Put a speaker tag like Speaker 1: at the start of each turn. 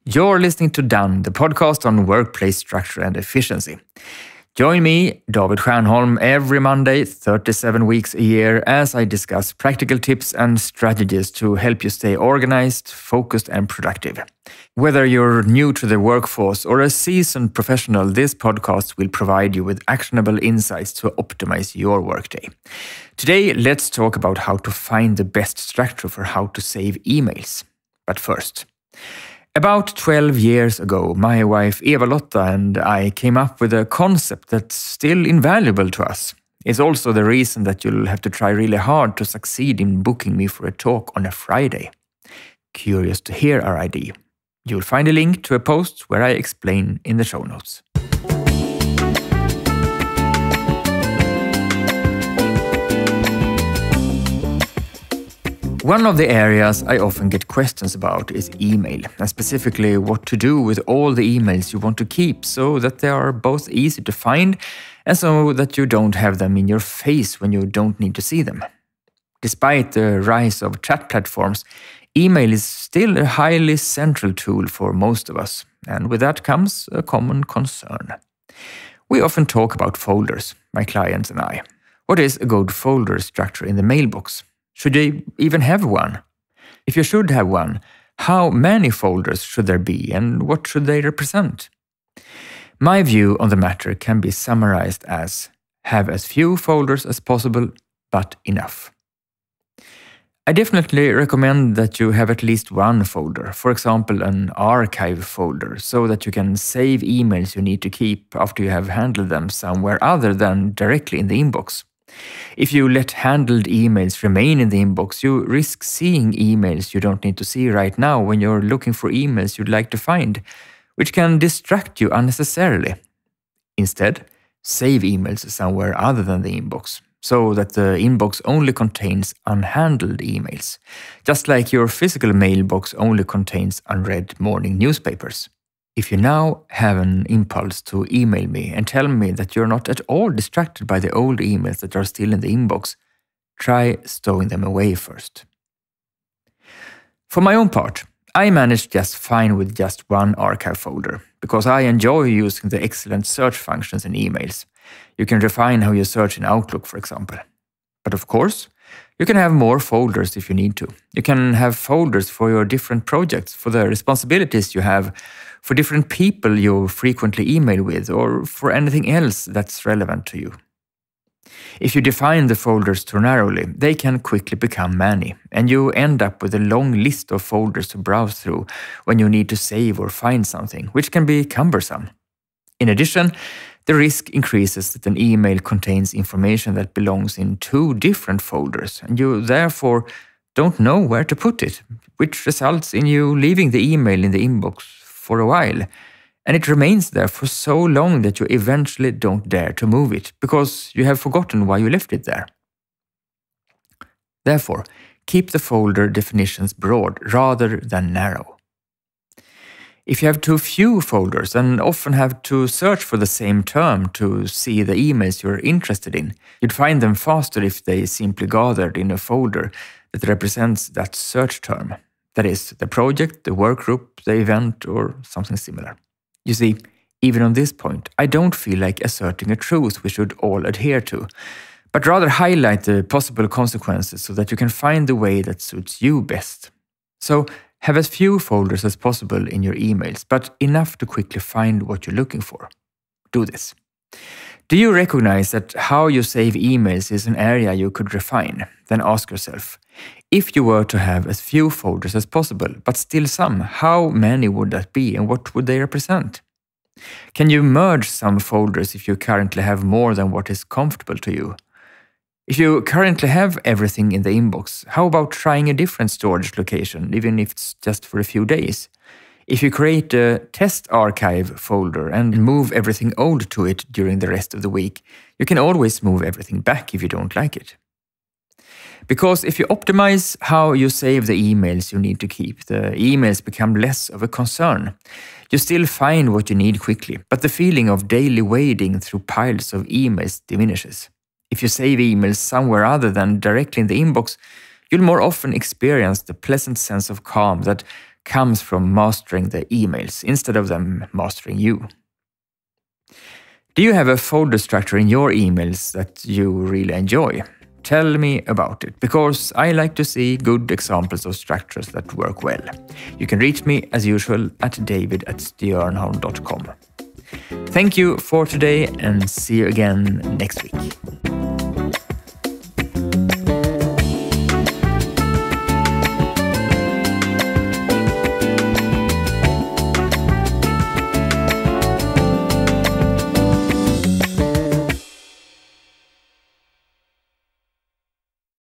Speaker 1: You're listening to Done, the podcast on workplace structure and efficiency. Join me, David Stiernholm, every Monday, 37 weeks a year, as I discuss practical tips and strategies to help you stay organized, focused, and productive. Whether you're new to the workforce or a seasoned professional, this podcast will provide you with actionable insights to optimize your workday. Today, let's talk about how to find the best structure for how to save emails. But first, about 12 years ago, my wife Eva-Lotta and I came up with a concept that's still invaluable to us. It's also the reason that you'll have to try really hard to succeed in booking me for a talk on a Friday. Curious to hear our idea? You'll find a link to a post where I explain in the show notes. One of the areas I often get questions about is email, and specifically what to do with all the emails you want to keep so that they are both easy to find and so that you don't have them in your face when you don't need to see them. Despite the rise of chat platforms, email is still a highly central tool for most of us, and with that comes a common concern. We often talk about folders, my clients and I. What is a good folder structure in the mailbox? Should they even have one? If you should have one, how many folders should there be and what should they represent? My view on the matter can be summarized as have as few folders as possible, but enough. I definitely recommend that you have at least one folder, for example an archive folder, so that you can save emails you need to keep after you have handled them somewhere other than directly in the inbox. If you let handled emails remain in the inbox, you risk seeing emails you don't need to see right now when you're looking for emails you'd like to find, which can distract you unnecessarily. Instead, save emails somewhere other than the inbox, so that the inbox only contains unhandled emails, just like your physical mailbox only contains unread morning newspapers. If you now have an impulse to email me and tell me that you're not at all distracted by the old emails that are still in the inbox, try stowing them away first. For my own part, I managed just fine with just one archive folder, because I enjoy using the excellent search functions in emails. You can refine how you search in Outlook, for example. But of course, you can have more folders if you need to. You can have folders for your different projects, for the responsibilities you have, for different people you frequently email with, or for anything else that's relevant to you. If you define the folders too narrowly, they can quickly become many, and you end up with a long list of folders to browse through when you need to save or find something, which can be cumbersome. In addition, the risk increases that an email contains information that belongs in two different folders, and you therefore don't know where to put it, which results in you leaving the email in the inbox for a while, and it remains there for so long that you eventually don't dare to move it, because you have forgotten why you left it there. Therefore, keep the folder definitions broad rather than narrow. If you have too few folders and often have to search for the same term to see the emails you're interested in, you'd find them faster if they simply gathered in a folder that represents that search term. That is, the project, the work group, the event, or something similar. You see, even on this point, I don't feel like asserting a truth we should all adhere to, but rather highlight the possible consequences so that you can find the way that suits you best. So, have as few folders as possible in your emails, but enough to quickly find what you're looking for. Do this. Do you recognize that how you save emails is an area you could refine? Then ask yourself, if you were to have as few folders as possible, but still some, how many would that be and what would they represent? Can you merge some folders if you currently have more than what is comfortable to you? If you currently have everything in the inbox, how about trying a different storage location, even if it's just for a few days? If you create a test archive folder and move everything old to it during the rest of the week, you can always move everything back if you don't like it. Because if you optimize how you save the emails you need to keep, the emails become less of a concern. You still find what you need quickly, but the feeling of daily wading through piles of emails diminishes. If you save emails somewhere other than directly in the inbox, you'll more often experience the pleasant sense of calm that comes from mastering the emails instead of them mastering you. Do you have a folder structure in your emails that you really enjoy? Tell me about it, because I like to see good examples of structures that work well. You can reach me as usual at david@stiernholm.com. Thank you for today and see you again next week.